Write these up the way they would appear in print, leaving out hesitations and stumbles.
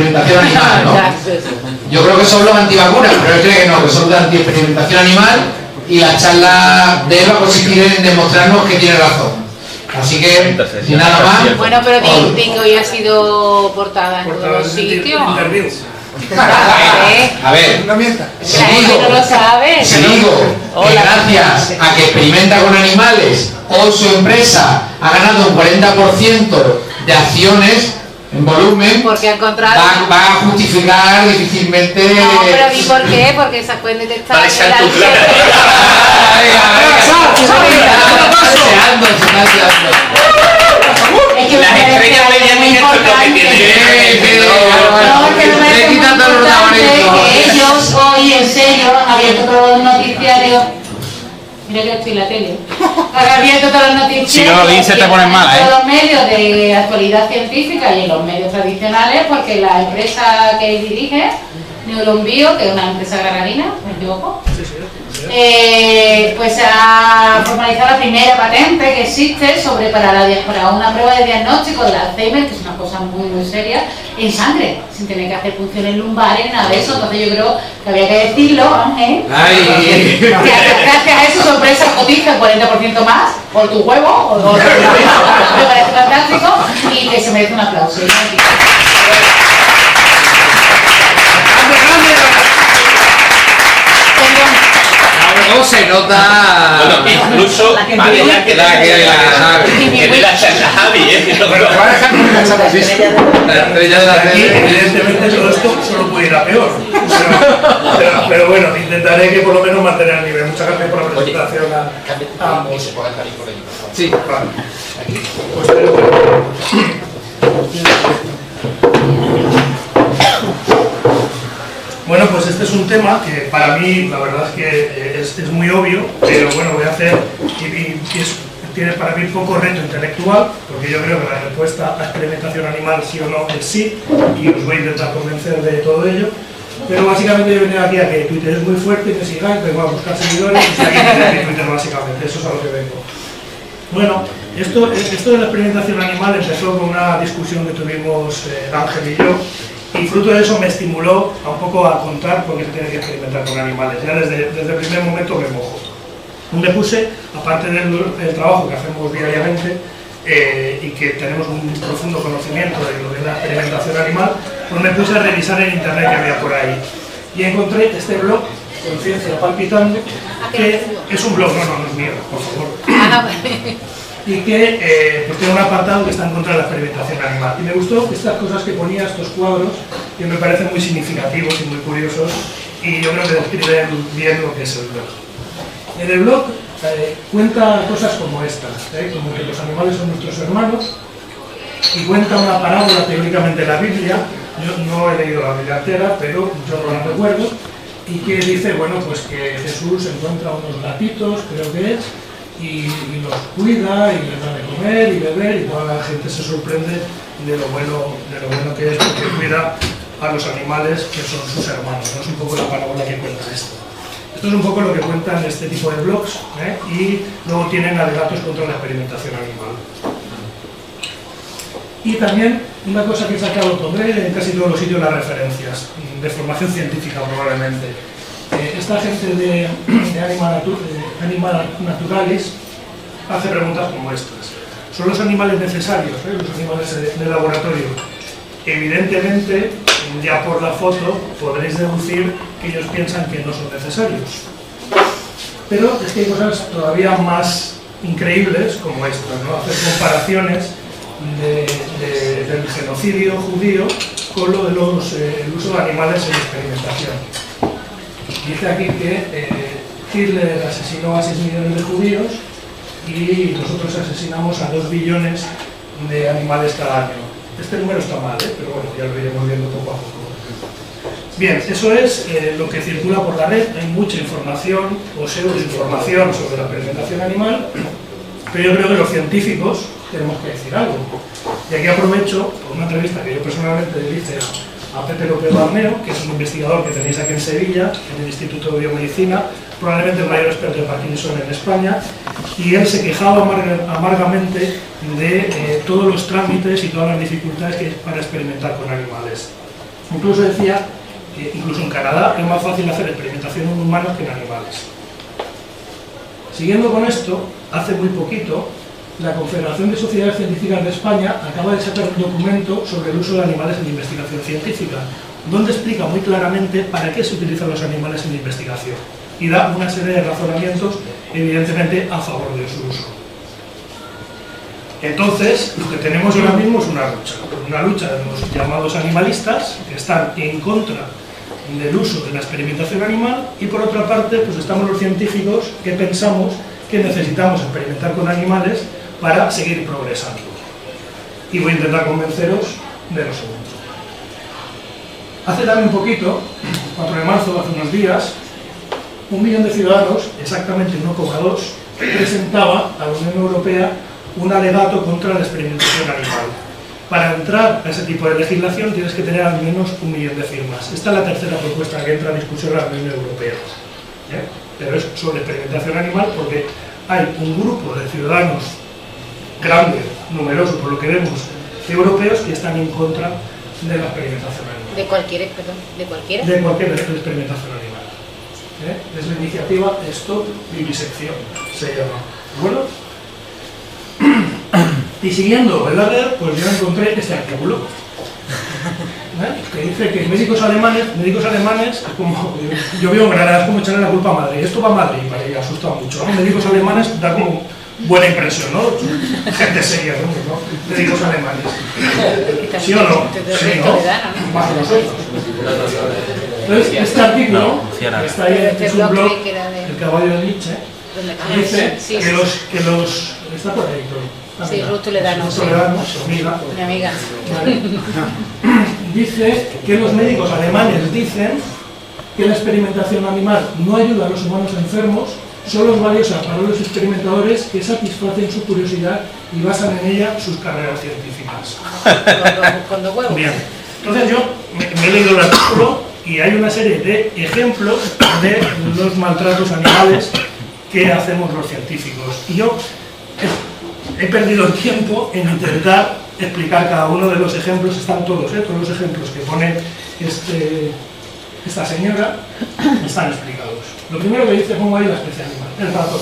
experimentación animal, ¿no? Yo creo que son los antivacunas, pero él cree que no, que son de antiexperimentación animal, y la charla de él va a consistir en demostrarnos que tiene razón. Así que, sin nada más... Bueno, pero Dingo ya ha sido portada en todos los sitios. A ver, no mienta. La gente no lo sabe. Si digo que gracias a que experimenta con animales, hoy su empresa ha ganado un 40% de acciones en volumen, porque al contrario va a justificar difícilmente. No, pero ¿y por qué? Porque esas pueden detectar Es que las estrellas mediáticas es lo que que ellos hoy en serio han abierto todos los noticiarios. Mira que estoy en la tele. Han abierto todos los noticiarios. Si no lo dices te pones mala, en todos los medios de actualidad científica y en los medios tradicionales, porque la empresa que él dirige, Neuronbio, que es una empresa granadina, ¿me equivoco? Pues ha formalizado la primera patente que existe para una prueba de diagnóstico del Alzheimer, que es una cosa muy seria, en sangre, sin tener que hacer funciones lumbares, nada de eso. Entonces yo creo que había que decirlo, Ángel, que gracias a eso su empresa cotiza el 40% más por tu huevo, me parece fantástico y que se merece un aplauso. No se nota. Bueno, incluso parece que la charla Javi, evidentemente todo esto solo puede ir a peor. Pero bueno, intentaré que por lo menos mantener el nivel. Muchas gracias por la presentación a ambos. Sí, Bueno, pues este es un tema que para mí la verdad es que es muy obvio, pero bueno, voy a hacer, tiene para mí poco reto intelectual, porque yo creo que la respuesta a experimentación animal sí o no es sí, y os voy a intentar convencer de todo ello. Pero básicamente yo he venido aquí a que Twitter es muy fuerte, que sigáis, vengo a buscar seguidores y seguir en Twitter básicamente, eso es a lo que vengo. Bueno, esto de la experimentación animal empezó con una discusión que tuvimos Ángel y yo, y fruto de eso me estimuló a un poco a contar por qué se tiene que experimentar con animales. Ya desde el primer momento me mojo. Me puse, aparte del trabajo que hacemos diariamente y que tenemos un profundo conocimiento de lo que es la experimentación animal, pues me puse a revisar el internet que había por ahí. Y encontré este blog, Conciencia Palpitando, que es un blog, no es mío, por favor. Y que pues tiene un apartado que está en contra de la experimentación animal. Y me gustó estas cosas que ponía, estos cuadros, que me parecen muy significativos y muy curiosos, y yo creo que describen bien lo que es el blog. En el blog cuenta cosas como estas, como que los animales son nuestros hermanos, y cuenta una parábola teóricamente de la Biblia. Yo no he leído la Biblia entera, pero yo no la recuerdo, y que dice, bueno, pues que Jesús encuentra unos gatitos, creo que es, y los cuida, y les da de comer y beber, y toda la gente se sorprende de lo bueno que es, porque cuida a los animales que son sus hermanos, ¿no? Es un poco la parábola que cuenta esto. Esto es un poco lo que cuentan este tipo de blogs, y luego tienen alegatos contra la experimentación animal. Y también una cosa que he sacado, pondré en casi todos los sitios las referencias, de formación científica probablemente. Esta gente de Animal Naturalis hace preguntas como estas. ¿Son los animales necesarios, los animales de laboratorio? Evidentemente, ya por la foto podréis deducir que ellos piensan que no son necesarios. Pero es que hay cosas todavía más increíbles como estas, ¿no? Hacer comparaciones del genocidio judío con lo de el uso de animales en experimentación. Dice aquí que Hitler asesinó a 6 millones de judíos y nosotros asesinamos a 2 billones de animales cada año. Este número está mal, pero bueno, ya lo iremos viendo poco a poco. Bien, eso es lo que circula por la red. Hay mucha información o pseudoinformación sobre la experimentación animal, pero yo creo que los científicos tenemos que decir algo. Y aquí aprovecho por una entrevista que yo personalmente le hice a Pepe López Barneo, que es un investigador que tenéis aquí en Sevilla, en el Instituto de Biomedicina, probablemente el mayor experto de Parkinson en España, y él se quejaba amargamente de todos los trámites y todas las dificultades que hay para experimentar con animales. Incluso decía que incluso en Canadá es más fácil hacer experimentación en humanos que en animales. Siguiendo con esto, hace muy poquito, la Confederación de Sociedades Científicas de España acaba de sacar un documento sobre el uso de animales en investigación científica, donde explica muy claramente para qué se utilizan los animales en investigación y da una serie de razonamientos, evidentemente, a favor de su uso. Entonces, lo que tenemos ahora mismo es una lucha de los llamados animalistas, que están en contra del uso de la experimentación animal, y por otra parte, pues estamos los científicos que pensamos que necesitamos experimentar con animales para seguir progresando. Y voy a intentar convenceros de lo segundo. Hace también un poquito, 4 de marzo, hace unos días, 1 millón de ciudadanos, exactamente 1,2, presentaba a la Unión Europea un alegato contra la experimentación animal. Para entrar a ese tipo de legislación tienes que tener al menos 1 millón de firmas. Esta es la tercera propuesta que entra a discusión a la Unión Europea. Pero es sobre experimentación animal porque hay un grupo de ciudadanos grande, numeroso por lo que vemos, europeos que están en contra de la experimentación animal. De cualquiera. De cualquier experimentación animal. Es la iniciativa Stop Vivisección, se llama. ¿De acuerdo? Y siguiendo en la red, pues yo encontré este artículo, que dice que médicos alemanes, es como, yo veo en Granada, es como echarle la culpa a Madrid. Esto va a Madrid, y asusta mucho, ¿no? Médicos alemanes da como buena impresión, ¿no? Gente seria, ¿no? Médicos alemanes. ¿Sí o no? Sí, ¿no? Más nosotros. Entonces, este artículo, que está ahí, es un blog, El caballo de Nietzsche, dice que los... Está por ahí, sí, Ruth Toledano, mi amiga. Vale. Dice que los médicos alemanes dicen que la experimentación animal no ayuda a los humanos enfermos, solo es valiosa para los experimentadores que satisfacen su curiosidad y basan en ella sus carreras científicas. Con dos huevos. Bien, entonces yo me he leído el artículo y hay una serie de ejemplos de los maltratos animales que hacemos los científicos. Y yo he perdido el tiempo en intentar explicar cada uno de los ejemplos, están todos los ejemplos que pone esta señora están explicados. Lo primero que dice, pongo ahí la especie animal, el ratón.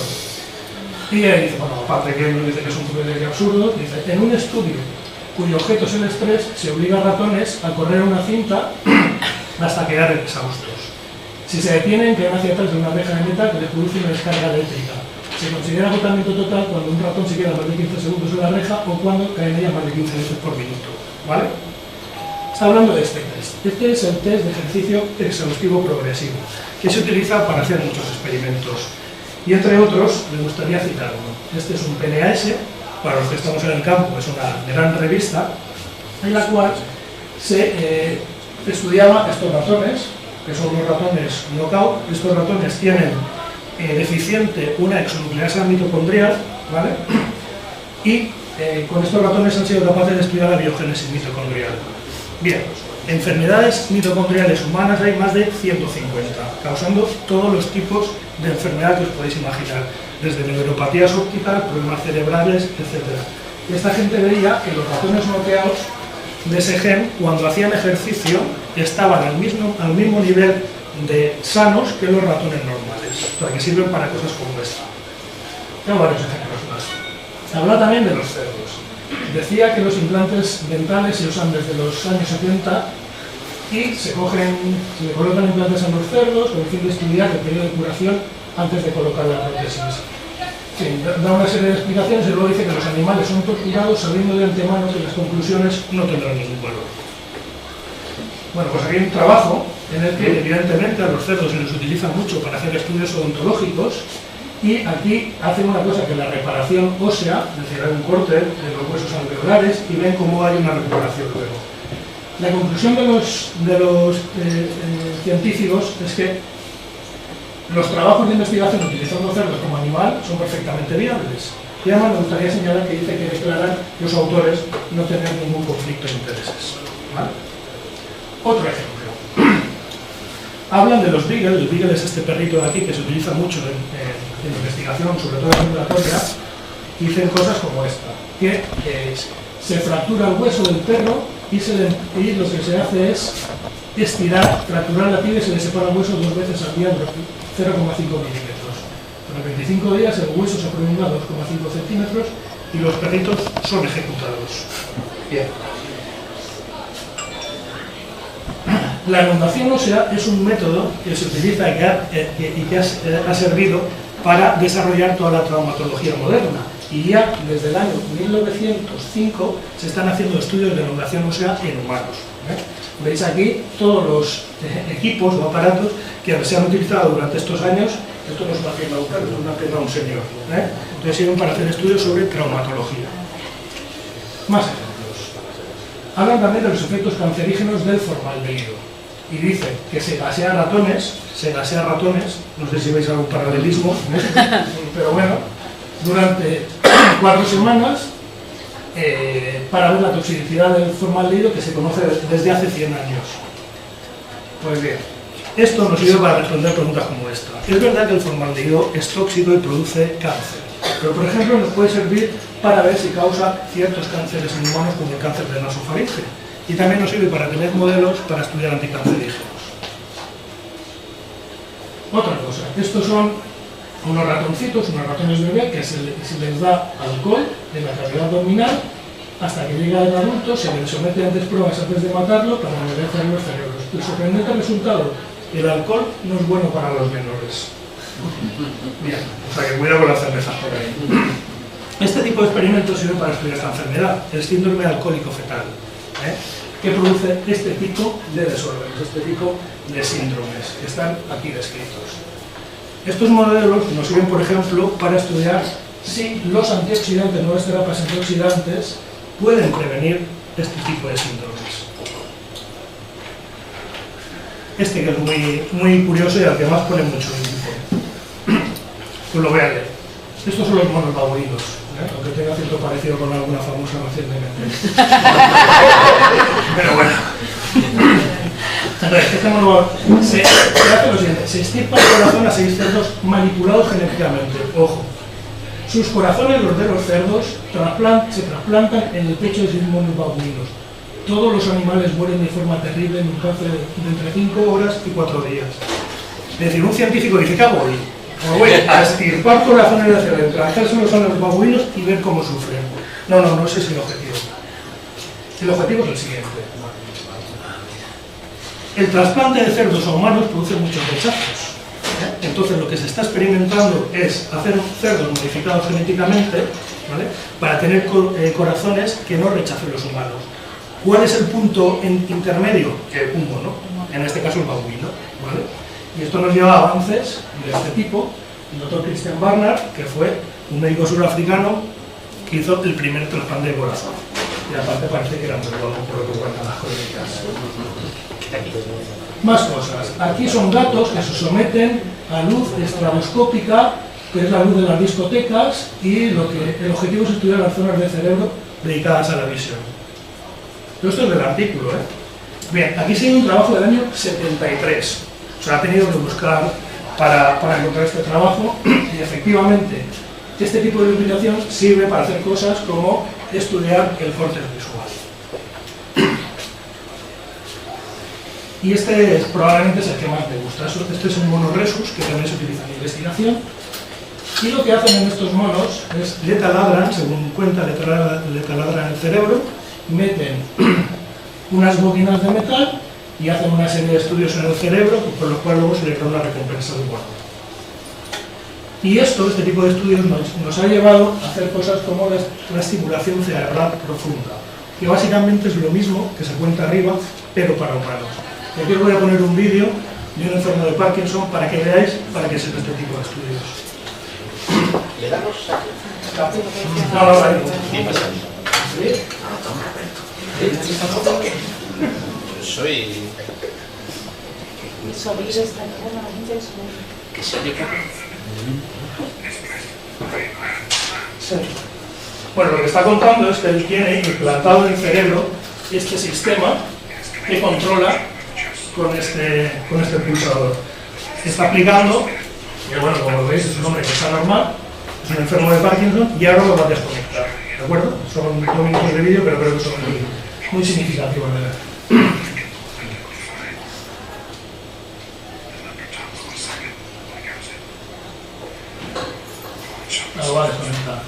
Y ella dice, bueno, aparte que él dice que es un poco absurdo, dice, en un estudio cuyo objeto es el estrés, se obliga a ratones a correr una cinta hasta quedar exhaustos. Si se detienen, caen hacia atrás de una reja de metal que les produce una descarga eléctrica. Se considera agotamiento total cuando un ratón se queda más de 15 segundos en la reja o cuando cae en ella más de 15 veces por minuto. ¿Vale? Está hablando de este test. Este es el test de ejercicio exhaustivo progresivo, que se utiliza para hacer muchos experimentos. Y entre otros, me gustaría citar uno. Este es un PNAS, para los que estamos en el campo, es una gran revista, en la cual se estudiaba estos ratones, que son los ratones knockout. Estos ratones tienen deficiente una exonucleasa mitocondrial, ¿vale? Y con estos ratones han sido capaces de estudiar la biogénesis mitocondrial. Bien, enfermedades mitocondriales humanas hay más de 150, causando todos los tipos de enfermedad que os podéis imaginar, desde neuropatías ópticas, problemas cerebrales, etc. Y esta gente veía que los ratones noqueados de ese gen, cuando hacían ejercicio, estaban al mismo nivel de sanos que los ratones normales, o sea, que sirven para cosas como esta. Tengo varios ejemplos más. Habla también de los cerdos. Decía que los implantes dentales se usan desde los años 70 y se le colocan implantes a los cerdos con el fin de estudiar el periodo de curación antes de colocar la prótesis. Sí, da una serie de explicaciones y luego dice que los animales son torturados sabiendo de antemano que las conclusiones no tendrán ningún valor. Bueno, pues aquí hay un trabajo en el que evidentemente a los cerdos se les utiliza mucho para hacer estudios odontológicos y aquí hacen una cosa que es la reparación ósea, es decir, hay un corte de los huesos alveolares y ven cómo hay una recuperación luego. La conclusión de los científicos es que los trabajos de investigación utilizando cerdos como animal son perfectamente viables. Y además me gustaría señalar que dice que declaran los autores no tener ningún conflicto de intereses. ¿Vale? Otro ejemplo. Hablan de los beagles. El beagle es este perrito de aquí que se utiliza mucho en investigación, sobre todo en ambulatoria, y dicen cosas como esta, que se fractura el hueso del perro y lo que se hace es estirar, fracturar la tibia y se le separa el hueso 2 veces al día durante 0,5 milímetros. Durante 25 días el hueso se prolonga 2,5 centímetros y los perritos son ejecutados. Bien. La elongación ósea es un método que se utiliza y que ha servido para desarrollar toda la traumatología moderna. Y ya desde el año 1905 se están haciendo estudios de elongación ósea en humanos. Veis aquí todos los equipos o aparatos que se han utilizado durante estos años. Esto no es una pierna de un perro, es una pierna de un señor. Entonces sirven para hacer estudios sobre traumatología. Más ejemplos. Hablan también de los efectos cancerígenos del formaldehído. Y dicen que se gasea ratones, no sé si veis algún paralelismo, pero bueno, durante 4 semanas para ver la toxicidad del formaldehído que se conoce desde hace 100 años. Pues bien, esto nos sirve para responder preguntas como esta. Es verdad que el formaldehído es tóxico y produce cáncer, pero por ejemplo nos puede servir para ver si causa ciertos cánceres en humanos como el cáncer de nasofaringe. Y también nos sirve para tener modelos para estudiar anticancerígenos. Otra cosa, estos son unos ratoncitos, unos ratones bebé, que se les da alcohol en la cavidad abdominal hasta que llega el adulto, se les somete antes pruebas antes de matarlo para envenenar los cerebros. El sorprendente resultado, el alcohol no es bueno para los menores. Bien, o sea que cuidado con las cervezas por ahí. Este tipo de experimentos sirve para estudiar esta enfermedad, el síndrome alcohólico fetal. Que produce este tipo de desórdenes, este tipo de síndromes, que están aquí descritos. Estos modelos nos sirven, por ejemplo, para estudiar si los antioxidantes, nuevas terapias antioxidantes, pueden prevenir este tipo de síndromes. Este que es muy curioso y al que más pone mucho índice. Pues lo voy a leer. Estos son los monos babuinos. Aunque tenga cierto parecido con alguna famosa recientemente. Pero bueno. Entonces, este mono se hace lo siguiente: se extirpa el corazón a 6 cerdos manipulados genéticamente. Ojo. Sus corazones, los de los cerdos, se trasplantan en el pecho de 6 monos babuinos. Todos los animales mueren de forma terrible en un plazo de entre 5 horas y 4 días. Es decir, un científico dice: ¿qué hago hoy? Pues voy a extirpar corazones de cerdo, trajérselos a los babuinos y ver cómo sufren. No, ese es el objetivo. El objetivo es el siguiente. El trasplante de cerdos a humanos produce muchos rechazos. Entonces lo que se está experimentando es hacer cerdos modificados genéticamente, ¿vale?, para tener corazones que no rechacen los humanos. ¿Cuál es el punto intermedio? Que un mono, en este caso el babuino, ¿vale? Y esto nos lleva a avances de este tipo. El doctor Christian Barnard, que fue un médico surafricano que hizo el primer trasplante de corazón. Y aparte parece que era muy guapo por lo que cuentan las crónicas. Más cosas. Aquí son gatos que se someten a luz estroboscópica, que es la luz de las discotecas, y el objetivo es estudiar las zonas del cerebro dedicadas a la visión. Todo esto es del artículo, ¿eh? Bien, aquí sigue un trabajo del año 73. O sea, ha tenido que buscar para encontrar este trabajo, y efectivamente este tipo de iluminación sirve para hacer cosas como estudiar el córtex visual. Y este probablemente es el que más me gusta. Este es un mono rhesus que también se utiliza en investigación. Y lo que hacen en estos monos es le taladran, según cuenta, le taladran el cerebro, meten unas bobinas de metal y hacen una serie de estudios en el cerebro, por los cuales luego se le da una recompensa de guarda. Y este tipo de estudios nos ha llevado a hacer cosas como la estimulación cerebral profunda, que básicamente es lo mismo que se cuenta arriba, pero para humanos. Aquí os voy a poner un vídeo de un enfermo de Parkinson para que veáis para qué es este tipo de estudios. ¿Le damos? No, ahí. Soy... El sonido está bueno, la gente del sonido. ¿Qué se oye? Sí. Bueno, lo que está contando es que él tiene implantado en el cerebro este sistema que controla con este pulsador. Está aplicando, y bueno, como veis, es un hombre que está normal, es un enfermo de Parkinson, y ahora lo va a desconectar. ¿De acuerdo? Son 2 minutos de vídeo, pero creo que son muy significativos de ver. va a desconectar.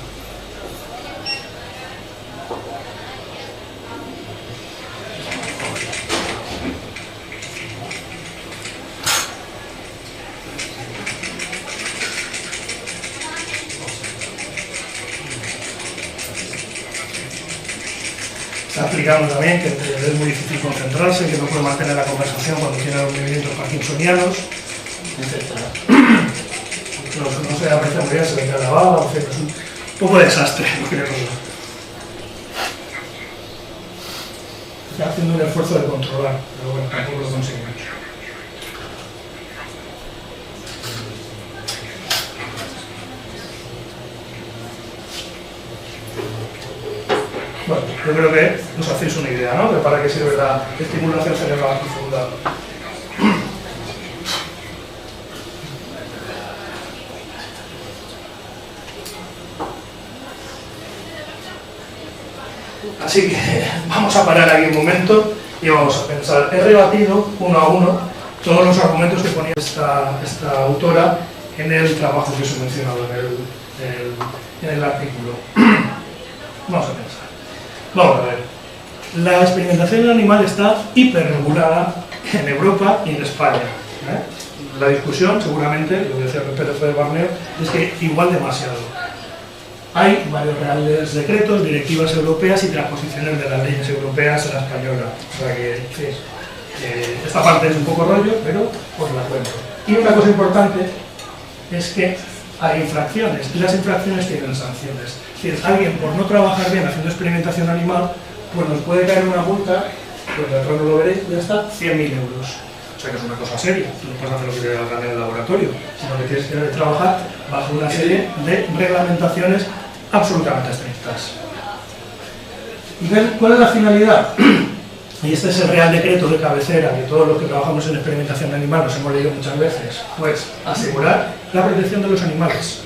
Está explicando también que es muy difícil concentrarse, que no puede mantener la conversación cuando tiene los movimientos parkinsonianos, etc. No se aprecia muy bien, se le queda la baba, en fin, es un poco de desastre, no creo yo. Está haciendo un esfuerzo de controlar, pero bueno, tampoco lo conseguimos. Bueno, yo creo que os hacéis una idea, ¿no?, de para qué sirve la estimulación cerebral profunda. Así que vamos a parar aquí un momento y vamos a pensar. He rebatido uno a uno todos los argumentos que ponía esta autora en el trabajo que os he mencionado en el artículo. Vamos a pensar. Vamos a ver. La experimentación en animal está hiperregulada en Europa y en España. La discusión, seguramente, lo que decía Pérez de Barneo, es que igual demasiado. Hay varios reales decretos, directivas europeas y transposiciones de las leyes europeas a la española. O sea que, sí, esta parte es un poco rollo, pero os la cuento. Y una cosa importante es que hay infracciones, y las infracciones tienen sanciones. Es decir, alguien por no trabajar bien haciendo experimentación animal, pues nos puede caer una multa, pues después no lo veréis, ya está, 100.000 euros. O sea que es una cosa seria, tú no puedes hacer lo que te hagan en el laboratorio, sino que tienes que trabajar bajo una serie de reglamentaciones absolutamente estrictas. ¿Y cuál es la finalidad? Y este es el Real Decreto de cabecera que todos los que trabajamos en experimentación animal nos hemos leído muchas veces, pues asegurar la protección de los animales,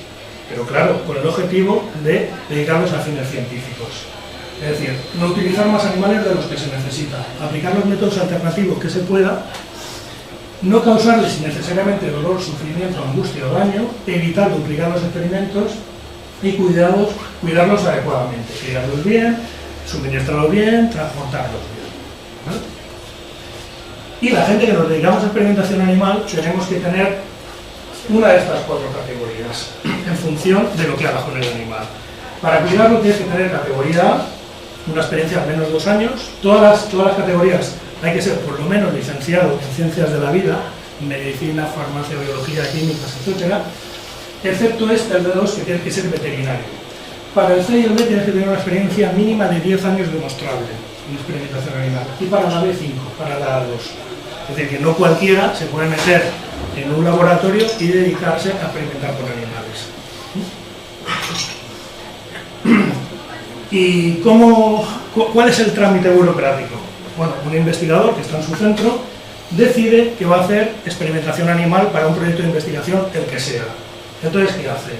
pero claro, con el objetivo de dedicarlos a fines científicos. Es decir, no utilizar más animales de los que se necesita, aplicar los métodos alternativos que se pueda, no causarles innecesariamente dolor, sufrimiento, angustia o daño, evitar duplicar los experimentos y cuidarlos adecuadamente, criarlos bien, suministrarlos bien, transportarlos bien. ¿Vale? Y la gente que nos dedicamos a experimentación animal tenemos que tener una de estas 4 categorías en función de lo que hagas con el animal. Para cuidarlo tienes que tener categoría A, una experiencia de al menos 2 años. Todas las categorías hay que ser por lo menos licenciado en ciencias de la vida, medicina, farmacia, biología, químicas, etc. Excepto el de 2, que tiene que ser veterinario. Para el C y el B tienes que tener una experiencia mínima de 10 años demostrable en experimentación animal. Y para la B 5, para la A2. Es decir, que no cualquiera se puede meter en un laboratorio y dedicarse a experimentar con animales. ¿Y cuál es el trámite burocrático? Bueno, un investigador que está en su centro decide que va a hacer experimentación animal para un proyecto de investigación, el que sea. Entonces, ¿qué hace?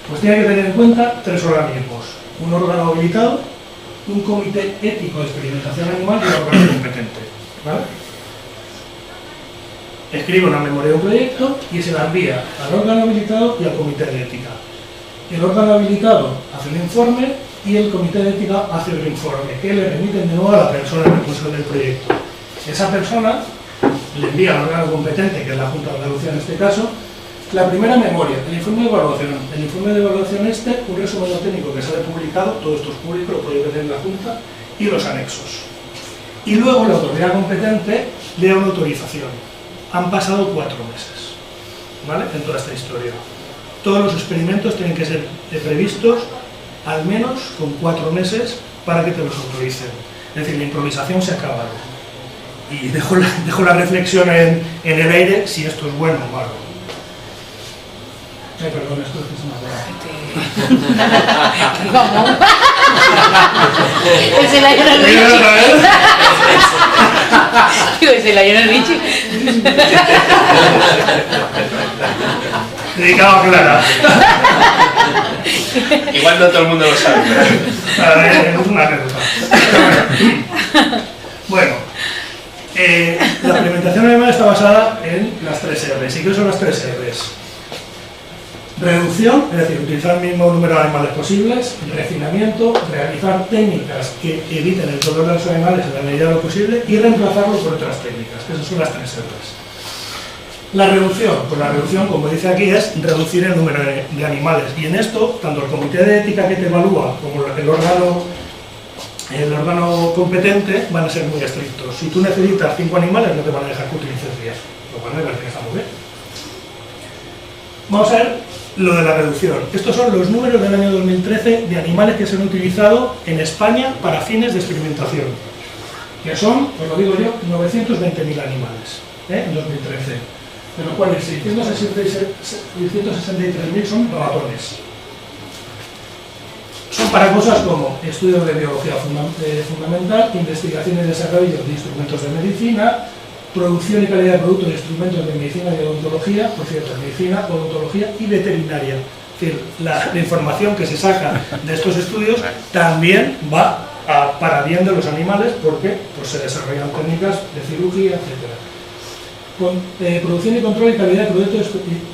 Pues tiene que tener en cuenta 3 organismos. Un órgano habilitado, un comité ético de experimentación animal y un órgano competente. ¿Vale? Escribe una memoria de un proyecto y se la envía al órgano habilitado y al comité de ética. El órgano habilitado hace un informe y el comité de ética hace el informe, que le remiten de nuevo a la persona responsable del proyecto. Esa persona le envía al órgano competente, que es la Junta de Andalucía en este caso, la primera memoria, el informe de evaluación. El informe de evaluación un resumen técnico que sale publicado, todo esto es público, lo puede ver en la Junta, y los anexos. Y luego la autoridad competente le da una autorización. Han pasado 4 meses, ¿vale?, en toda esta historia. Todos los experimentos tienen que ser previstos al menos con 4 meses para que te los autoricen. Es decir, la improvisación se ha acabado. Y dejo la reflexión en el aire si esto es bueno o malo. Ay, perdón, esto es que se me ha ¿Cómo? Es el Lionel Richie. Digo, es el Lionel Richie. Dedicado a Clara. Igual no todo el mundo lo sabe, pero... Es una anécdota. Bueno, la experimentación animal está basada en las 3 R's. ¿Y qué son las 3 R's? Reducción, es decir, utilizar el mismo número de animales posibles. Refinamiento, realizar técnicas que eviten el dolor de los animales en la medida de lo posible y reemplazarlo por otras técnicas. Esas son las 3 R's. La reducción, pues la reducción, como dice aquí, es reducir el número de animales. Y en esto, tanto el comité de ética que te evalúa como el órgano competente van a ser muy estrictos. Si tú necesitas 5 animales, no te van a dejar que utilices 10. Lo cual me parece que está muy bien. Vamos a ver lo de la reducción. Estos son los números del año 2013 de animales que se han utilizado en España para fines de experimentación. Que son, os lo digo yo, 920.000 animales en 2013. De los cuales 663.000 son ratones. Son para cosas como estudios de biología fundamental, investigación y desarrollo de instrumentos de medicina, producción y calidad de productos de instrumentos de medicina y odontología, por cierto, medicina, odontología y veterinaria. Es decir, la información que se saca de estos estudios también va para bien de los animales porque pues, se desarrollan técnicas de cirugía, etc. Producción y control y calidad de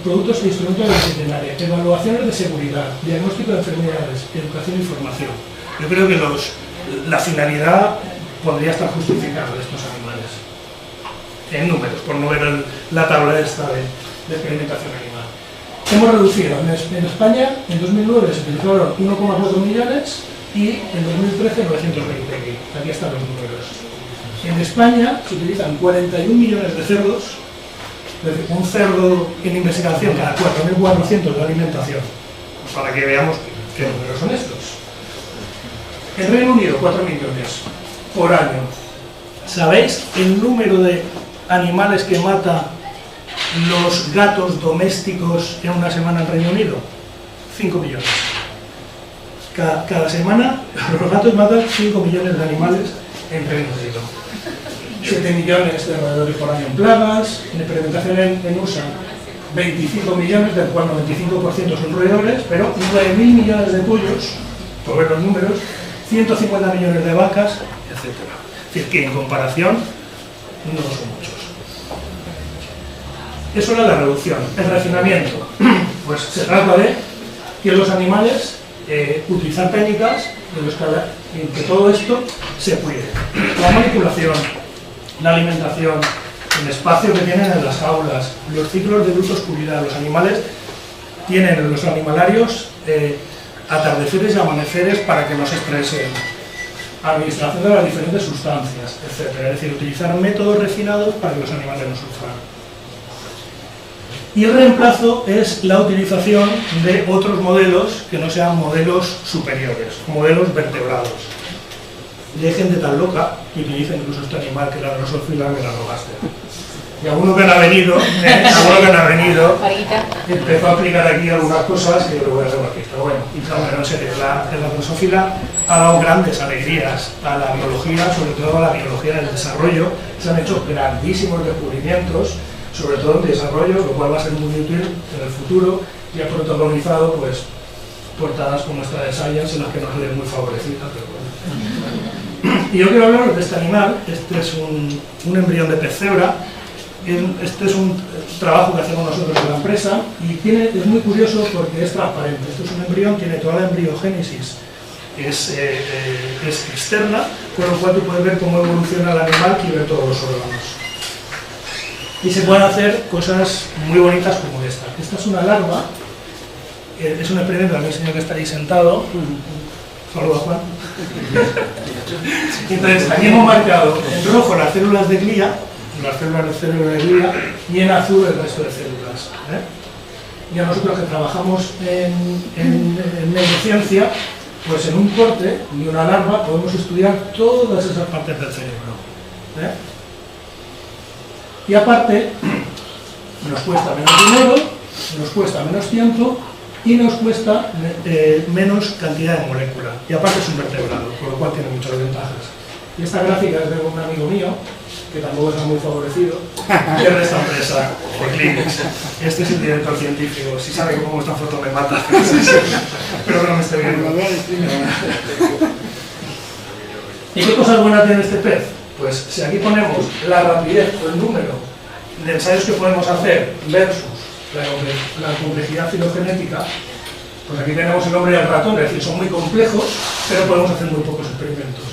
productos e instrumentos de veterinaria, evaluaciones de seguridad, diagnóstico de enfermedades, educación y formación. Yo creo que la finalidad podría estar justificada de estos animales en números, por no ver la tabla esta de experimentación animal. Hemos reducido en España, en 2009 se utilizaron 1,4 millones y en 2013 920.000. Aquí están los números. En España se utilizan 41 millones de cerdos, es decir, un cerdo en investigación cada 4.400 de alimentación, pues para que veamos qué números son estos. En Reino Unido, 4 millones por año. ¿Sabéis el número de animales que mata los gatos domésticos en una semana en Reino Unido? 5 millones. Cada semana los gatos matan 5 millones de animales en Reino Unido. 7 millones de roedores por año en plagas, en experimentación en USA 25 millones, del cual 95% son roedores, pero 9.000 millones de pollos, por ver los números, 150 millones de vacas, etc. Es decir, que en comparación no son muchos. Eso era la reducción. El refinamiento, pues se trata de que los animales utilizar técnicas en que todo esto se cuide. La manipulación, la alimentación, el espacio que tienen en las jaulas, los ciclos de luz-oscuridad. Los animales tienen en los animalarios atardeceres y amaneceres para que no se estresen, administración de las diferentes sustancias, etc. Es decir, utilizar métodos refinados para que los animales no sufran. Y el reemplazo es la utilización de otros modelos que no sean modelos superiores, modelos vertebrados. Y hay gente tan loca que utiliza incluso este animal, que la Drosophila melanogaster. Y alguno que no ha venido, empezó a aplicar aquí algunas cosas que yo le voy a rebatir. Pero bueno, en serio, la Drosophila ha dado grandes alegrías a la biología, sobre todo a la biología del desarrollo. Se han hecho grandísimos descubrimientos, sobre todo en desarrollo, lo cual va a ser muy útil en el futuro, y ha protagonizado pues, portadas como esta de Science, en las que no se ve muy favorecida, pero bueno. Y yo quiero hablaros de este animal. Este es un embrión de pez cebra. Este es un trabajo que hacemos nosotros en la empresa y es muy curioso porque es transparente. Esto es un embrión, tiene toda la embriogénesis, es externa, con lo cual tú puedes ver cómo evoluciona el animal y ver todos los órganos. Y se pueden hacer cosas muy bonitas como esta. Esta es una larva, es un experimento, también el señor que está ahí sentado. Saludos, Juan. Entonces, aquí hemos marcado en rojo las células de glía, y en azul el resto de células. Y a nosotros que trabajamos en neurociencia, pues en un corte de una larva podemos estudiar todas esas partes del cerebro. Y aparte, nos cuesta menos dinero, nos cuesta menos tiempo y nos cuesta menos cantidad de molécula. Y aparte es un vertebrado, por lo cual tiene muchas ventajas. Y esta gráfica es de un amigo mío, que tampoco está muy favorecido, que es de esta empresa, Eclipse. Este es el director científico. Si sabe que pongo esta foto me mata. Espero que no me esté viendo. ¿Y qué cosas buenas tiene este pez? Pues si aquí ponemos la rapidez o el número de ensayos que podemos hacer versus la complejidad filogenética, pues aquí tenemos el hombre y el ratón, es decir, son muy complejos, pero podemos hacer muy pocos experimentos.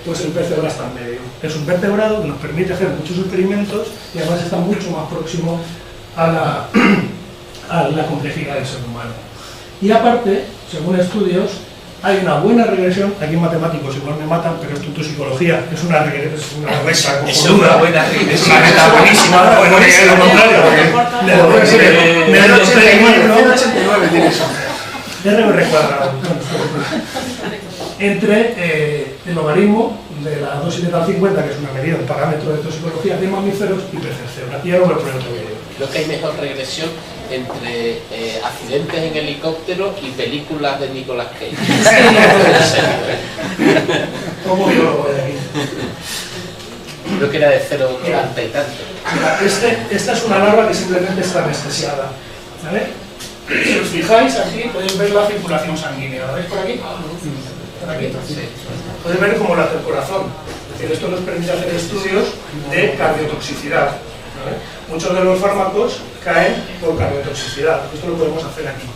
Pues el pez cebra está en medio. Es un vertebrado que nos permite hacer muchos experimentos y además está mucho más próximo a la complejidad del ser humano. Y aparte, según estudios, hay una buena regresión, aquí en matemáticos igual me matan, pero esto en psicología es una regresa cojonuda, es una reta buenísima, bueno, es lo contrario, R cuadrado, entre el logaritmo de la dosis de tal 50, que es una medida, un parámetro de toxicología de mamíferos y peces cebra. Y ahora voy a poner otro vídeo. Creo que hay mejor regresión entre accidentes en helicóptero y películas de Nicolas Cage. ¿Cómo biólogo de aquí? Creo que era de 0,90 y tanto. Esta es una larva que simplemente está anestesiada, ¿vale? Si os fijáis aquí, podéis ver la circulación sanguínea. ¿La veis por aquí? ¿Por aquí? Sí. Podéis ver cómo late el corazón. Es decir, esto nos permite hacer estudios de cardiotoxicidad, ¿vale? Muchos de los fármacos caen por cardiotoxicidad. Esto lo podemos hacer aquí.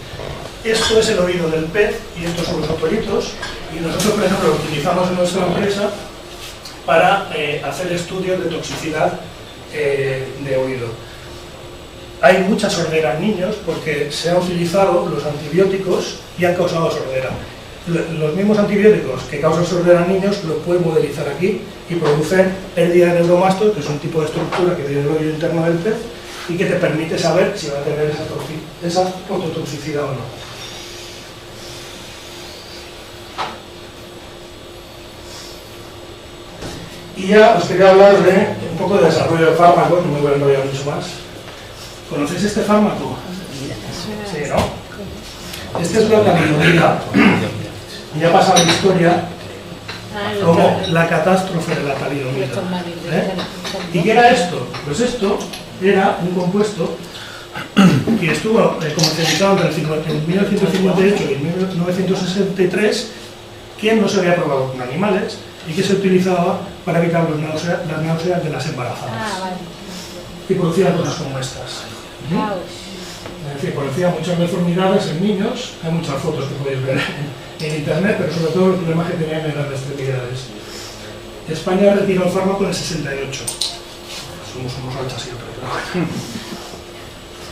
Esto es el oído del pez y estos son los otoritos. Y nosotros, por ejemplo, lo utilizamos en nuestra empresa para hacer estudios de toxicidad de oído. Hay mucha sordera en niños porque se han utilizado los antibióticos y han causado sordera. Los mismos antibióticos que causan sordera en niños los pueden modelizar aquí y producen pérdida de neuromastos, que es un tipo de estructura que viene del oído interno del pez y que te permite saber si va a tener esa ototoxicidad o no. Y ya os quería hablar de un poco de desarrollo de fármacos, no me voy a enrollar mucho más. ¿Conocéis este fármaco? Sí, ¿no? Este es la talidomida. Ya pasa la historia como la catástrofe de la talidomida. ¿Y qué era esto? Pues esto era un compuesto que estuvo comercializado entre 1958 y 1963, que no se había probado con animales y que se utilizaba para evitar las náuseas de las embarazadas. Y producía cosas como estas. Es decir, producía muchas deformidades en niños. Hay muchas fotos que podéis ver en internet, pero sobre todo los problemas que tenían en las extremidades. España retiró el fármaco en el 68. Somos unos ranchas siempre.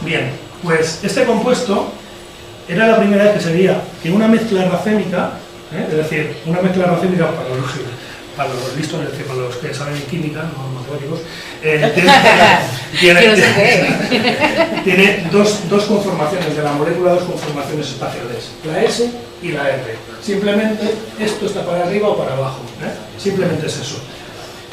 Bien, pues este compuesto era la primera vez que se veía que una mezcla racémica, es decir, una mezcla racémica para los listos, es decir, para los que saben química, no matemáticos, tiene dos conformaciones de la molécula, dos conformaciones espaciales, la S y la R. Simplemente esto está para arriba o para abajo, simplemente es eso.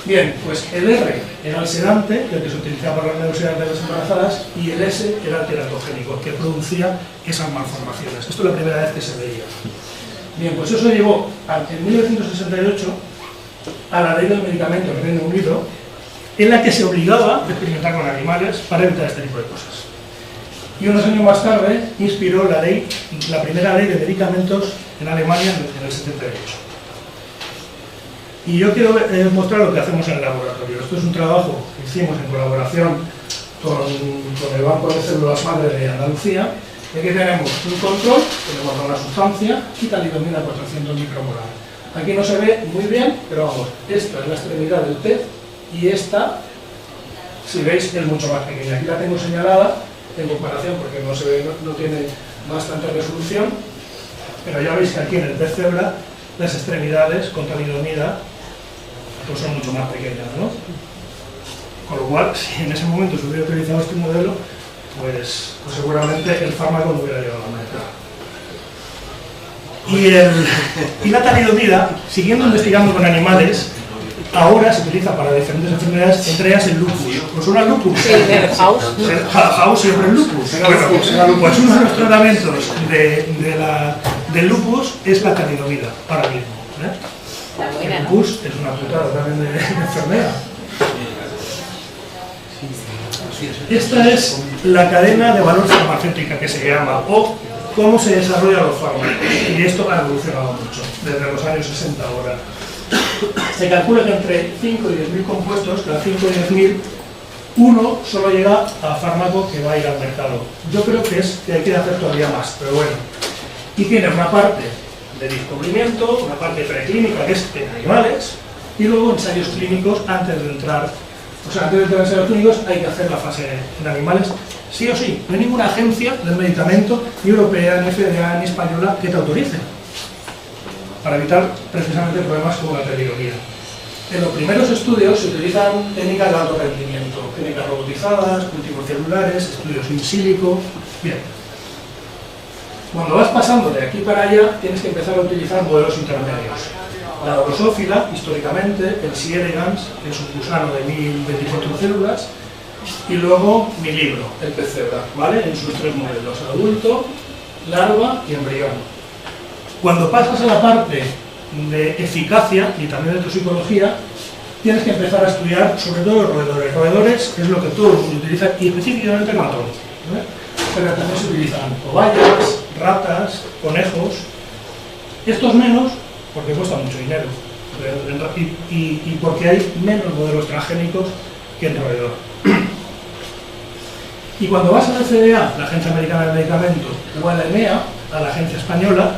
Bien, pues el R era el sedante, el que se utilizaba para las náuseas de las embarazadas, y el S era el teratogénico, que producía esas malformaciones. Esto es la primera vez que se veía. Bien, pues eso llevó en 1968 a la ley del medicamento en Reino Unido, en la que se obligaba a experimentar con animales para evitar este tipo de cosas. Y unos años más tarde inspiró la primera ley de medicamentos en Alemania en el 78. Y yo quiero mostrar lo que hacemos en el laboratorio. Esto es un trabajo que hicimos en colaboración con el Banco de Células Madre de Andalucía. Y aquí tenemos un control, tenemos una sustancia, y talidomida 400 micromolar. Aquí no se ve muy bien, pero vamos, esta es la extremidad del pez y esta, si veis, es mucho más pequeña. Aquí la tengo señalada en comparación porque no se ve, no tiene bastante resolución, pero ya veis que aquí en el pez cebra las extremidades con talidomida pues son mucho más pequeñas, ¿no? Con lo cual, si en ese momento se hubiera utilizado este modelo, pues seguramente el fármaco no hubiera llegado a la meta. Y la talidomida, siguiendo investigando con animales, ahora se utiliza para diferentes enfermedades, entre ellas el lupus. ¿Os suena el lupus? Sí, de House. House siempre el lupus. Bueno, pues uno de los tratamientos del lupus es la talidomida, ahora mismo. El lupus es una putada también de enfermedad. Esta es la cadena de valor farmacéutica que se llama, o cómo se desarrollan los fármacos. Y esto ha evolucionado mucho, desde los años 60 ahora. Se calcula que entre 5 y 10.000 compuestos, cada 5 y 10.000 uno solo llega a fármaco que va a ir al mercado. Yo creo que hay que hacer todavía más, pero bueno. Y tiene una parte de descubrimiento, una parte preclínica que es en animales, y luego ensayos clínicos antes de entrar. O sea, antes de entrar en ensayos clínicos hay que hacer la fase en animales, sí o sí. No hay ninguna agencia del medicamento, ni europea, ni federal, ni española, que te autorice, para evitar precisamente problemas como la peligrosidad. En los primeros estudios se utilizan técnicas de alto rendimiento, técnicas robotizadas, cultivos celulares, estudios in silico. Bien. Cuando vas pasando de aquí para allá, tienes que empezar a utilizar modelos intermedios. La drosófila, históricamente, el C. elegans, que es un gusano de 1024 células, y luego mi libro, el pez cebra, ¿vale? En sus tres modelos, adulto, larva y embrión. Cuando pasas a la parte de eficacia y también de toxicología, tienes que empezar a estudiar sobre todo los roedores. Roedores es lo que todo el mundo utiliza, y específicamente el ratón, ¿vale? Pero también se utilizan cobayas, ratas, conejos. Estos menos, porque cuesta mucho dinero, y porque hay menos modelos transgénicos que el roedor. Y cuando vas a la FDA, la Agencia Americana del Medicamento, o a la EMEA, a la agencia española,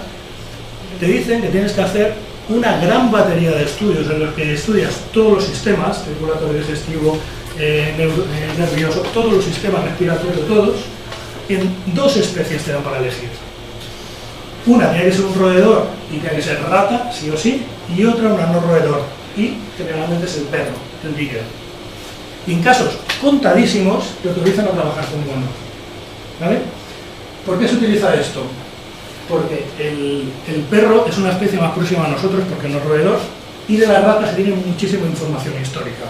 te dicen que tienes que hacer una gran batería de estudios en los que estudias todos los sistemas, circulatorio, digestivo, nervioso, todos los sistemas respiratorios, todos, en dos especies te dan para elegir. Una tiene que ser un roedor y tiene que ser rata, sí o sí, y otra una no roedor, y generalmente es el perro, el beagle. Y en casos contadísimos te autorizan a trabajar con humano. ¿Vale? ¿Por qué se utiliza esto? Porque el perro es una especie más próxima a nosotros porque no es roedor, y de la rata se tiene muchísima información histórica.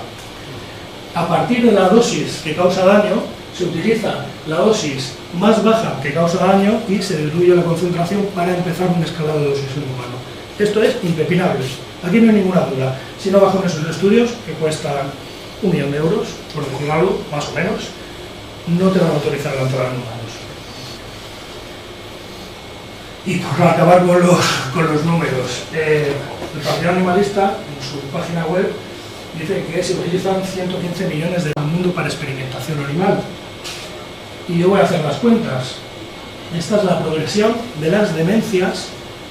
A partir de la dosis que causa daño, se utiliza la dosis más baja que causa daño y se diluye la concentración para empezar un escalado de dosis en humano. Esto es impepinable, aquí no hay ninguna duda. Si no bajo en esos estudios, que cuestan 1 millón de euros, por decir algo, más o menos, no te van a autorizar la entrada en humanos. Y por acabar con los números, el Partido Animalista, en su página web, dice que se utilizan 115 millones del mundo para experimentación animal. Y yo voy a hacer las cuentas. Esta es la progresión de las demencias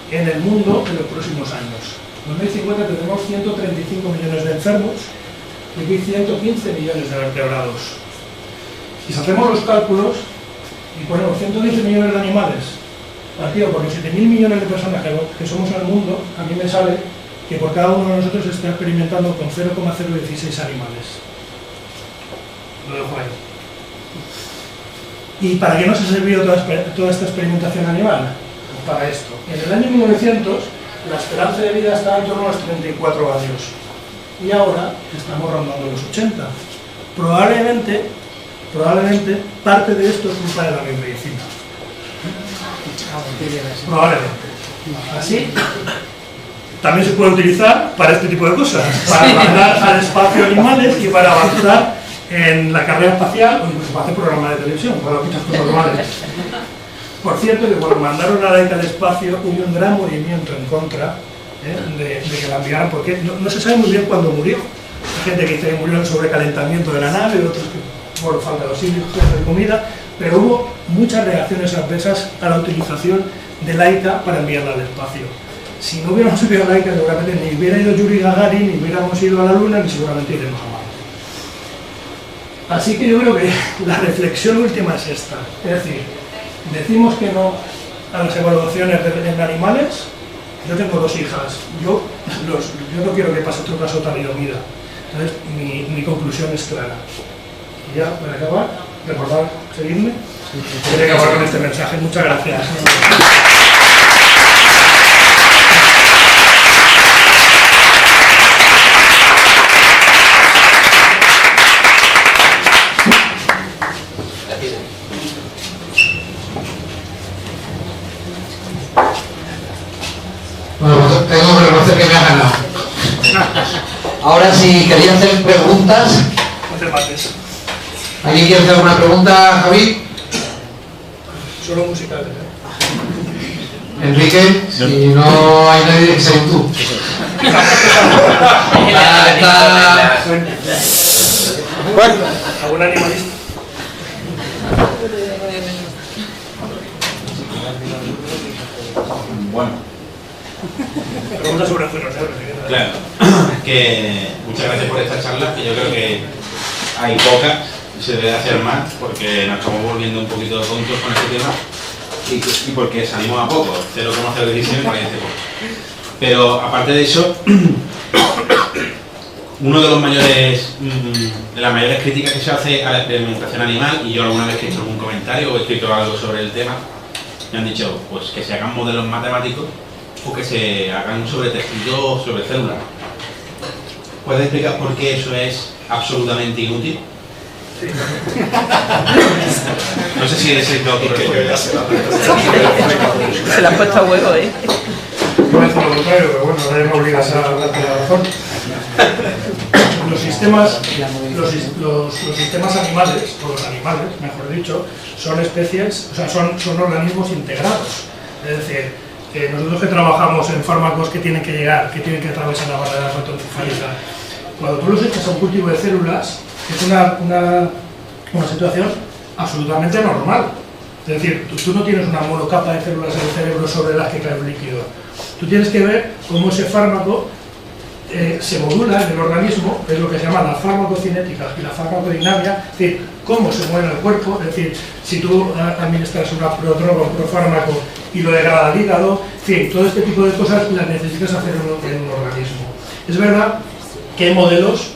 en el mundo en los próximos años. En 2050 tendremos 135 millones de enfermos y aquí 115 millones de vertebrados. Y si hacemos los cálculos y ponemos 115 millones de animales partido por los 7.000 millones de personas que somos en el mundo, a mí me sale que por cada uno de nosotros se está experimentando con 0,016 animales. Lo dejo ahí. ¿Y para qué nos ha servido toda esta experimentación animal? Pues para esto. En el año 1900 la esperanza de vida estaba en torno a los 34 años y ahora estamos rondando los 80. Probablemente parte de esto es culpa de la biomedicina. Probablemente. Así también se puede utilizar para este tipo de cosas, para mandar al espacio animales y para avanzar en la carrera espacial o incluso para hacer programas de televisión, para muchas cosas normales. Por cierto, que cuando mandaron a Laika al espacio hubo un gran movimiento en contra de que la enviaran, porque no se sabe muy bien cuándo murió. Hay gente que dice que murió en sobrecalentamiento de la nave, otros que por falta de oxígeno, de comida, pero hubo muchas reacciones adversas a la utilización de Laika para enviarla al espacio. Si no hubiéramos enviado a Laika, seguramente ni hubiera ido Yuri Gagarin, ni hubiéramos ido a la Luna, ni seguramente iremos a Marte. Así que yo creo que la reflexión última es esta. Es decir, decimos que no a las evaluaciones en animales. Yo tengo 2 hijas. Yo no quiero que pase otro caso talidomida. Entonces, mi conclusión es clara. Y ya, para acabar, recordad seguirme. Quiero acabar con este mensaje. Muchas gracias. Bueno, pues tengo que reconocer que me ha ganado. Ahora, si quería hacer preguntas. No te mates. ¿Alguien quiere hacer alguna pregunta, Javi? Solo musicales, Enrique, si no hay nadie que sea tú. Bueno. ¿Algún animalista? Bueno. Pregunta sobre Juno. Claro, que muchas gracias por esta charla, que yo creo que hay pocas, se debe hacer más, porque nos estamos volviendo un poquito tontos con este tema y porque salimos a poco, 0,017 me parece poco. Pero aparte de eso, uno de los mayores, de las mayores críticas que se hace a la experimentación animal, y yo alguna vez que he hecho algún comentario o he escrito algo sobre el tema, me han dicho pues que se hagan modelos matemáticos o que se hagan sobre tejido o sobre células. ¿Puedes explicar por qué eso es absolutamente inútil? Sí. No sé si eres el que respuesta. Se la han puesto a huevo, ¿eh? No es lo contrario, pero bueno, no me obligas a darte la razón. Los sistemas animales, o los animales, mejor dicho, son especies, o sea, son organismos integrados. Es decir, nosotros que trabajamos en fármacos que tienen que llegar, que tienen que atravesar la barrera hematoencefálica, cuando tú los echas a un cultivo de células, es una situación absolutamente normal. Es decir, tú no tienes una monocapa de células en el cerebro sobre las que cae un líquido. Tú tienes que ver cómo ese fármaco se modula en el organismo, es lo que se llama la farmacocinética y la farmacodinamia, es decir, cómo se mueve en el cuerpo, es decir, si tú administras una prodroga o un profármaco y lo degrada al hígado, en fin, todo este tipo de cosas las necesitas hacer en un organismo. Es verdad que hay modelos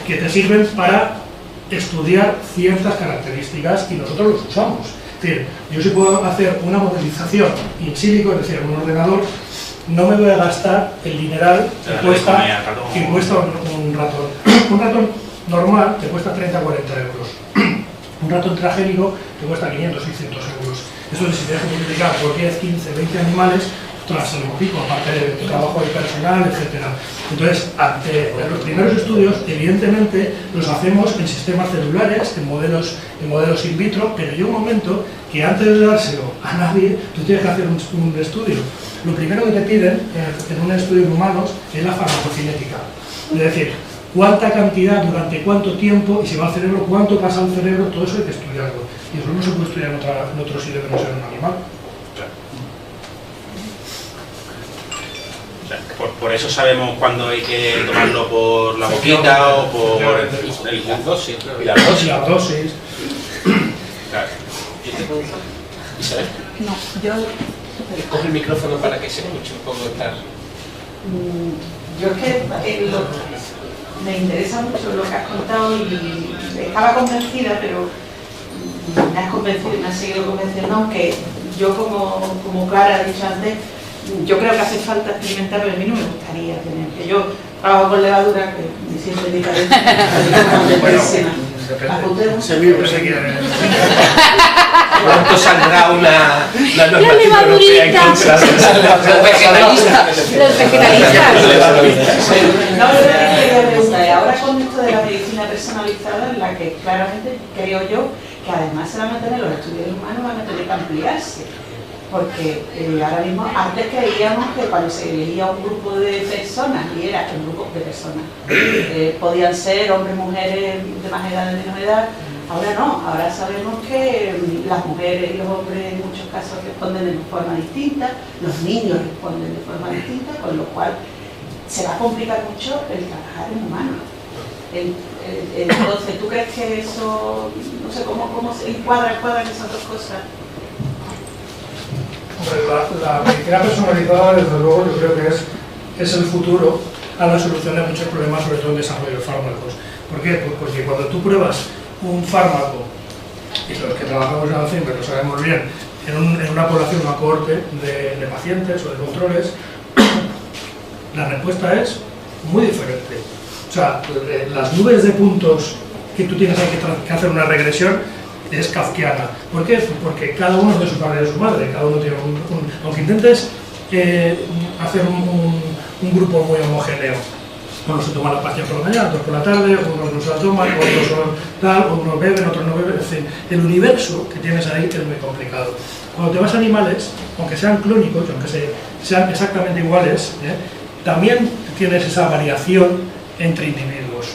que te sirven para estudiar ciertas características y nosotros los usamos. Es decir, yo si puedo hacer una modelización in silico, es decir, en un ordenador, no me voy a gastar el dineral que cuesta un ratón. Un ratón normal te cuesta 30 a 40 euros. Un ratón transgénico te cuesta 500 600 euros. Eso es si tienes que multiplicar por 10, 15, 20 animales, tras el pico, aparte de trabajo de personal, etc. Entonces, ante los primeros estudios, evidentemente, los hacemos en sistemas celulares, en modelos in vitro, pero llega un momento que antes de dárselo a nadie, tú tienes que hacer un estudio. Lo primero que te piden en un estudio en humanos es la farmacocinética. Es decir, cuánta cantidad, durante cuánto tiempo, y si va al cerebro, cuánto pasa al cerebro, todo eso hay que estudiarlo. Y eso no se puede estudiar en otro sitio que no sea en un animal. Por eso sabemos cuándo hay que tomarlo por la boquita o por las dosis. Y las dosis. Claro. ¿Isabel? No, yo... Coge el micrófono para que se escuche un poco estar. Yo es que me interesa mucho lo que has contado y estaba convencida, pero me has convencido y me has seguido convenciendo, aunque yo como Clara ha dicho antes, yo creo que hace falta experimentar, pero a mí no me gustaría tener, que yo trabajo con levadura, que me siento diferente, ¿Cuánto saldrá una normativa europea en contra de los vegetalistas? Los vegetalistas. No, yo quería preguntar, ahora con esto de la medicina personalizada, en la que claramente creo yo que además se van a tener los estudios humanos, van a tener que ampliarse. Porque ahora mismo, antes creíamos que cuando se elegía un grupo de personas, y era un grupo de personas, podían ser hombres, mujeres de más edad, de menor edad. Ahora no, ahora sabemos que las mujeres y los hombres en muchos casos responden de forma distinta, los niños responden de forma distinta, con lo cual se va a complicar mucho el trabajar en humanos. Entonces, ¿tú crees que eso, no sé, cómo se encuadran esas dos cosas? La medicina personalizada, desde luego, yo creo que es el futuro a la solución de muchos problemas, sobre todo en desarrollo de fármacos. ¿Por qué? Pues porque cuando tú pruebas un fármaco, y los que trabajamos en Alzheimer lo sabemos bien, en una población, una cohorte de pacientes o de controles, la respuesta es muy diferente. O sea, las nubes de puntos que tú tienes que hacer una regresión es kafkiana. ¿Por qué? Porque cada uno es de su padre y de su madre, cada uno tiene aunque intentes hacer un grupo muy homogéneo. Unos se toman las pastillas por la mañana, otros por la tarde, unos no se la toman, otros son tal, unos beben, otros no beben, en fin. El universo que tienes ahí es muy complicado. Cuando te vas a animales, aunque sean clónicos, aunque sean exactamente iguales, también tienes esa variación entre individuos.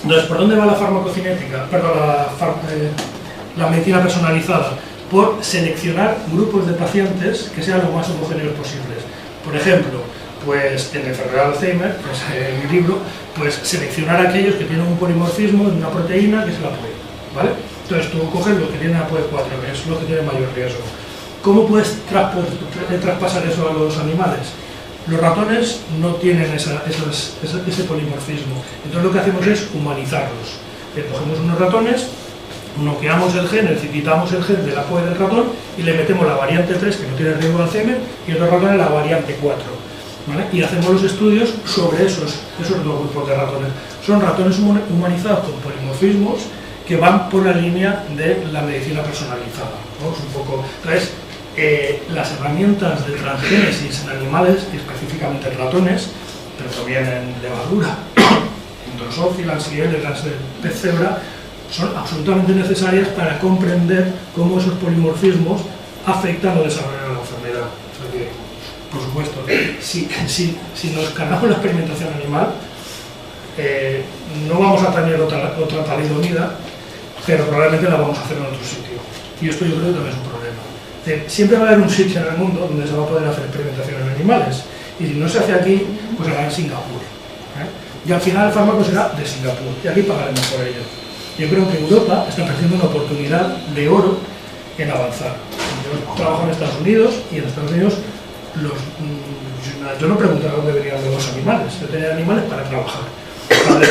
Entonces, ¿por dónde va la farmacocinética? Perdón, la medicina personalizada. Por seleccionar grupos de pacientes que sean lo más homogéneos posibles. Por ejemplo, pues en la enfermedad de Alzheimer, pues en mi libro, pues seleccionar aquellos que tienen un polimorfismo de una proteína que es la APOE, ¿vale? Entonces tú coges los que tienen APOE4, que es lo que tiene mayor riesgo. ¿Cómo puedes traspasar eso a los animales? Los ratones no tienen ese polimorfismo, entonces lo que hacemos es humanizarlos. Cogemos unos ratones, noqueamos el gen, quitamos el gen del APOE del ratón y le metemos la variante 3, que no tiene riesgo de Alzheimer, y otros ratones la variante 4. ¿Vale? Y hacemos los estudios sobre esos dos grupos de ratones. Son ratones humanizados con polimorfismos que van por la línea de la medicina personalizada, ¿no? Es un poco... Entonces, las herramientas de transgénesis en animales, y específicamente en ratones, pero también en levadura, en Drosophila, en Elegans, en pez cebra, son absolutamente necesarias para comprender cómo esos polimorfismos afectan o desarrollan la enfermedad. O sea que, por supuesto, si nos cargamos la experimentación animal, no vamos a tener otra talidomida, pero probablemente la vamos a hacer en otro sitio. Y esto yo creo que también es un problema. Siempre va a haber un sitio en el mundo donde se va a poder hacer experimentación en animales. Y si no se hace aquí, pues se hará en Singapur. Y al final el fármaco será de Singapur. Y aquí pagaremos por ello. Yo creo que Europa está perdiendo una oportunidad de oro en avanzar. Yo trabajo en Estados Unidos y en Estados Unidos yo no preguntaba dónde venían de los animales. Yo tenía animales para trabajar,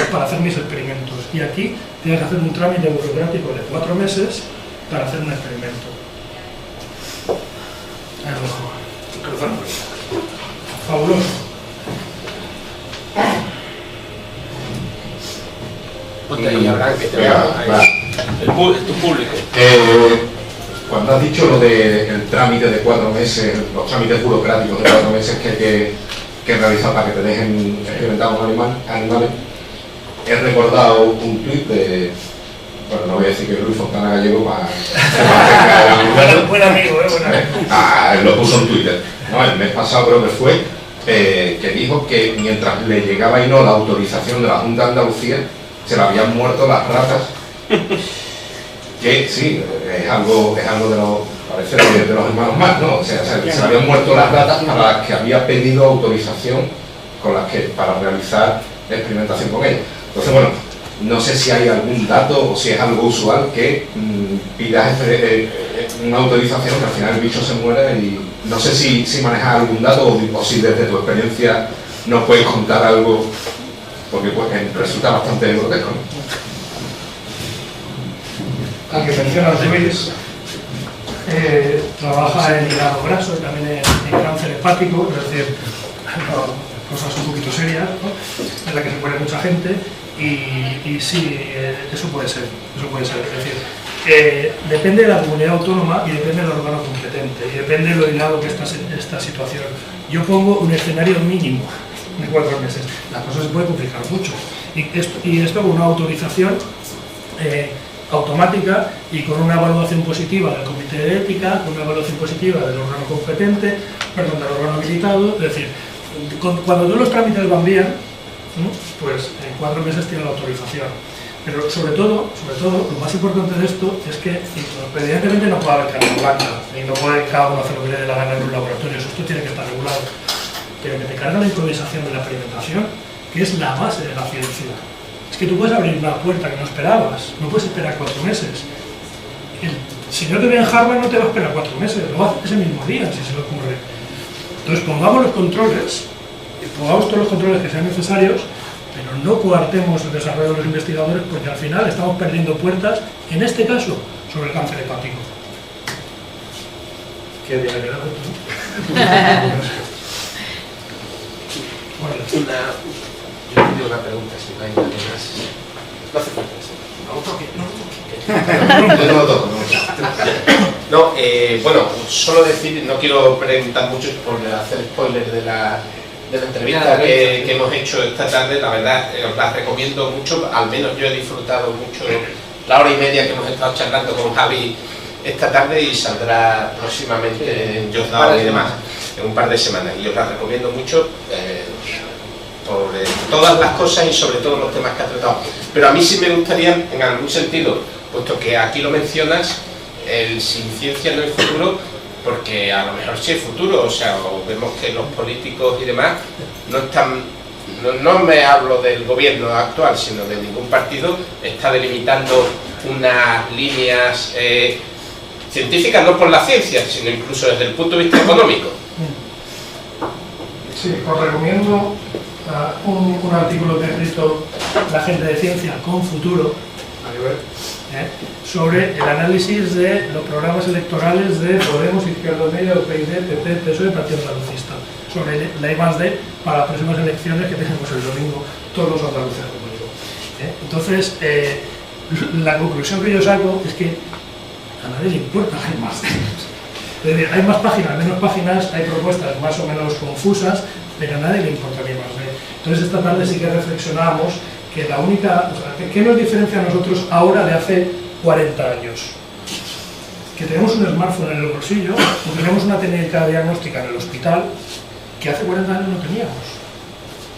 para hacer mis experimentos. Y aquí tenía que hacer un trámite burocrático de 4 meses para hacer un experimento. Fabuloso. Ponte ahí, Abraham, que te va. Es tu público. Cuando has dicho lo del trámite de 4 meses, los trámites burocráticos de 4 meses que hay que realizar para que te dejen experimentar con animales, he recordado un tuit de, bueno, no voy a decir que Luis Fontana Gallego para buen amigo, lo puso en Twitter. No, el mes pasado creo que fue, que dijo que mientras le llegaba y no la autorización de la Junta de Andalucía, se le habían muerto las ratas. Que sí, es algo de los, parece de los hermanos Marx, ¿no? O sea, se le habían muerto las ratas a las que había pedido autorización para realizar experimentación con ellas. Entonces, bueno, no sé si hay algún dato o si es algo usual que pidas una autorización que al final el bicho se muere, y no sé si manejas algún dato o si desde tu experiencia nos puedes contar algo, porque pues, resulta bastante grotesco, ¿no? Al que menciona Luis, trabaja en hígado graso y también en cáncer hepático, es decir, cosas un poquito serias, ¿no? En la que se muere mucha gente, y sí, eso puede ser, es decir, depende de la comunidad autónoma y depende del órgano competente, y depende de lo hilado que está esta situación. Yo pongo un escenario mínimo de 4 meses, la cosa se puede complicar mucho, y esto con una autorización automática y con una evaluación positiva del comité de ética, con una evaluación positiva del órgano competente, perdón, del órgano habilitado. Es decir, cuando todos los trámites van bien, pues en 4 meses tiene la autorización. Pero sobre todo, lo más importante de esto es que evidentemente no puede haber carta blanca, y no puede cada uno hacer lo que le dé la gana en un laboratorio, esto tiene que estar regulado. Pero que te carga la improvisación de la experimentación, que es la base de la ciencia. Es que tú puedes abrir una puerta que no esperabas, no puedes esperar 4 meses. El señor que viene en Harvard no te va a esperar 4 meses, lo va a hacer ese mismo día, si se le ocurre. Entonces pongamos los controles, pongamos todos los controles que sean necesarios, pero no coartemos el desarrollo de los investigadores, porque al final estamos perdiendo puertas, en este caso, sobre el cáncer hepático. ¿Qué bien ha quedado esto, no? Yo te digo una pregunta, si no hay nadie más. No hace falta eso. No, bueno, solo decir, no quiero preguntar mucho por hacer spoiler de la entrevista que hemos hecho esta tarde. La verdad, os la recomiendo mucho, al menos yo he disfrutado mucho la hora y media que hemos estado charlando con Javi esta tarde, y saldrá próximamente en Jotdown y demás, en un par de semanas, y os la recomiendo mucho. todas las cosas y sobre todo los temas que ha tratado. Pero a mí sí me gustaría, en algún sentido, puesto que aquí lo mencionas, el sin ciencia no hay futuro, porque a lo mejor sí hay futuro, o sea, vemos que los políticos y demás no están, no me hablo del gobierno actual, sino de ningún partido, está delimitando unas líneas científicas, no por la ciencia, sino incluso desde el punto de vista económico. Sí, os recomiendo un artículo que ha escrito la gente de ciencia con futuro, sobre el análisis de los programas electorales de Podemos, Izquierda Unida, PID, PP, PSOE y Partido Andalucista, sobre la I+D para las próximas elecciones que tenemos el domingo, todos los andaluces, como digo. Entonces, la conclusión que yo saco es que a nadie le importa la I+D. Es decir, hay más páginas, menos páginas, hay propuestas más o menos confusas, pero a nadie le importa la I+D. Entonces, esta tarde sí que reflexionamos que la única, o sea, ¿qué nos diferencia a nosotros ahora de hace 40 años? Que tenemos un smartphone en el bolsillo, o tenemos una técnica diagnóstica en el hospital que hace 40 años no teníamos.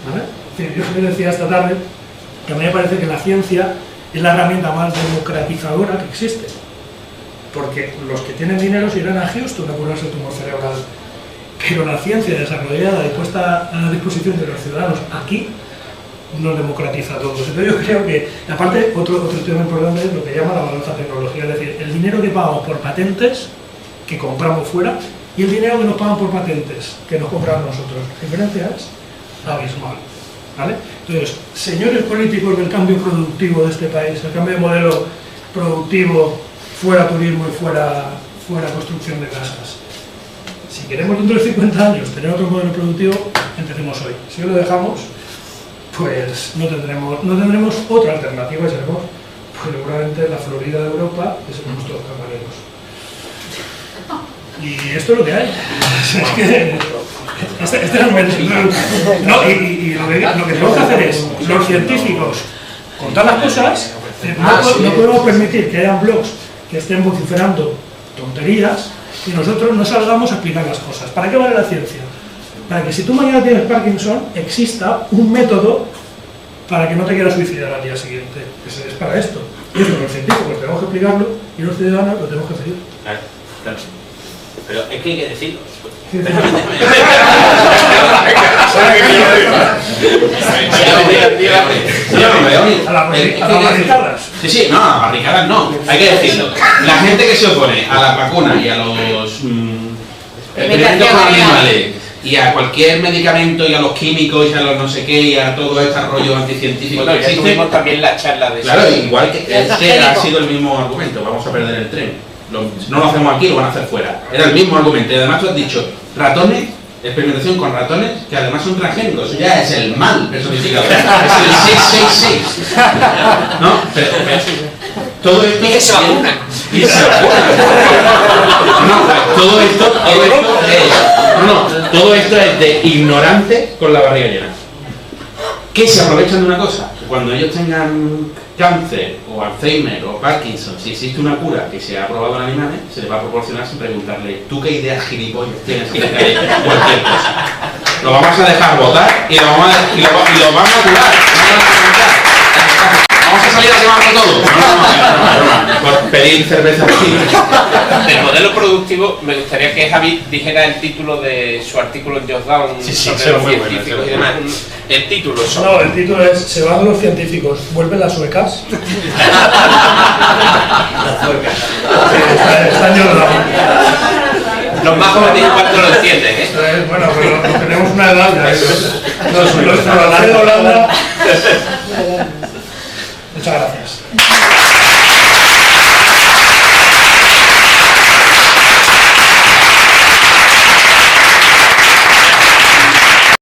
¿Vale? Es decir, yo les decía esta tarde que a mí me parece que la ciencia es la herramienta más democratizadora que existe. Porque los que tienen dinero se irán a Houston a curarse el tumor cerebral. Pero la ciencia desarrollada y puesta a la disposición de los ciudadanos aquí nos democratiza a todos. Entonces yo creo que, aparte, otro tema importante es lo que llama la balanza tecnología, es decir, el dinero que pagamos por patentes, que compramos fuera, y el dinero que nos pagan por patentes, que nos compramos nosotros. La diferencia es abismal. ¿Vale? Entonces, señores políticos del cambio productivo de este país, el cambio de modelo productivo, fuera turismo y fuera construcción de casas. Si queremos dentro de 50 años tener otro modelo productivo, empecemos hoy. Si no lo dejamos, pues no tendremos otra alternativa y seremos, pues seguramente la Florida de Europa, que seremos todos camareros. Y esto es lo que hay. Es que este es el momento. No, y lo que tenemos que hacer es, los científicos, contar las cosas. No podemos permitir que haya blogs que estén vociferando tonterías y nosotros no salgamos a explicar las cosas. ¿Para qué vale la ciencia? Para que si tú mañana tienes Parkinson, exista un método para que no te quieras suicidar al día siguiente. Es para esto. Y eso los científicos tenemos que explicarlo y los ciudadanos lo tenemos que pedir. Claro, claro. Pero es que hay que decirlo. Sí, sí, no, a barricadas no, hay que decirlo. La gente que se opone a las vacunas y a los experimentos con animales y a cualquier medicamento y a los químicos y a los no sé qué y a todo este rollo anticientífico. Bueno, ya tuvimos también la charla de claro, igual que este ha sido el mismo argumento, vamos a perder el tren. No lo hacemos aquí, lo van a hacer fuera. Era el mismo argumento. Y además tú has dicho, ratones, experimentación con ratones, que además son transgénicos. Eso ya es el mal personificado. Es el 666. ¿No? Pero todo esto... Y se vacunan. Y se vacunan. No, todo esto es de ignorante con la barriga llena. Que se aprovechan de una cosa. Cuando ellos tengan cáncer o Alzheimer o Parkinson, si existe una cura que se ha probado en animales, se les va a proporcionar sin preguntarle ¿tú qué ideas gilipollas tienes que cualquier cosa? Lo vamos a dejar votar y lo vamos a curar. Vamos a salir a quemarlo todo. No, por pedir cerveza aquí. Del modelo productivo, me gustaría que Javi dijera el título de su artículo en Jotdown sobre los científicos y demás. El título sobre... No, el título es ¿se van los científicos? ¿Vuelven las suecas? Está en Jotdown. Los más jóvenes cuánto lo entienden, Bueno, pero tenemos una edad ya. Los de Holanda